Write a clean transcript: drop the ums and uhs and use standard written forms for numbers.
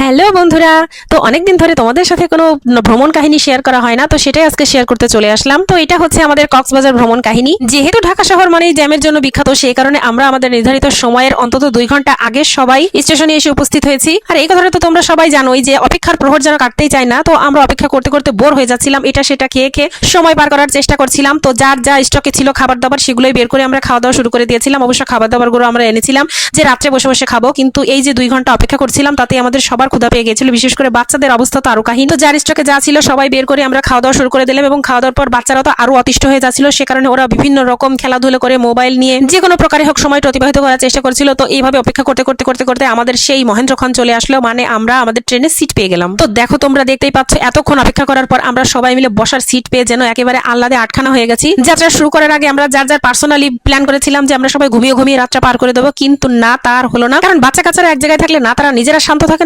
Hello বন্ধুরা। তো অনেকদিন ধরে তোমাদের সাথে কোনো ভ্রমণ কাহিনী শেয়ার করা হয় না, তো সেটাই আজকে শেয়ার করতে চলে আসলাম। তো এটা হচ্ছে আমাদের কক্সবাজার ভ্রমণ কাহিনী। যেহেতু ঢাকা শহর মানেই জ্যামের জন্য বিখ্যাত, সেই কারণে আমরা আমাদের নির্ধারিত সময়ের অন্তত 2 ঘন্টা আগে সবাই স্টেশনে এসে উপস্থিত হয়েছি। আর এই কথাটা তো তোমরা সবাই জানোই যে অপেক্ষার প্রহর যেন কাটতেই চায় না। তো আমরা অপেক্ষা করতে করতে বোর হয়ে যাচ্ছিলাম, এটা সেটা খেয়ে খেয়ে সময় পার করার চেষ্টা করছিলাম। তো যার যা স্টকে ছিল খাবার দাবার সেগুলোই বের করে আমরা খাওয়া দাওয়া শুরু করে দিয়েছিলাম। অবশ্য খাবার দাবারগুলো আমরা এনেছিলাম যে রাত্রে বসে বসে খাবো, কিন্তু এই যে 2 ঘন্টা অপেক্ষা করছিলাম তাতে আমাদের সবার ক্ষুধা পেয়ে গেছিল। বিশেষ করে বাচ্চাদের অবস্থা তো আরো কাহিনী। তো যার স্টকে যা ছিল সবাই বের করে আমরা খাওয়া দাওয়া শুরু করে দিলাম, এবং খাওয়া দাওয়ার পর বাচ্চারা তো আরো অতিষ্ঠ হয়ে যাচ্ছিল। সে কারণে ওরা বিভিন্ন রকম খেলাধুলা করে মোবাইল নিয়ে যে কোনো প্রকারে হোক সময়টা অতিবাহিত করার চেষ্টা করছিল। তো এইভাবে অপেক্ষা করতে করতে করতে করতে আমাদের সেই মহেন্দ্রক্ষণ চলে আসলো, মানে আমরা আমাদের ট্রেনের সিট পেয়ে গেলাম। তো দেখো, তোমরা দেখতেই পাচ্ছ এতক্ষণ অপেক্ষা করার পর আমরা সবাই মিলে বসার সিট পেয়ে যেন একেবারে আহ্লাদে আটখানা হয়ে গেছি। যাত্রা শুরু করার আগে আমরা যার যার পার্সোনালি প্ল্যান করেছিলাম যে আমরা সবাই ঘুমিয়ে ঘুমিয়ে রাতটা পার করে দেবো, কিন্তু না, তার হলো না। কারণ বাচ্চা কাচ্চারা এক জায়গায় থাকলে না তারা নিজেরা শান্ত থাকে,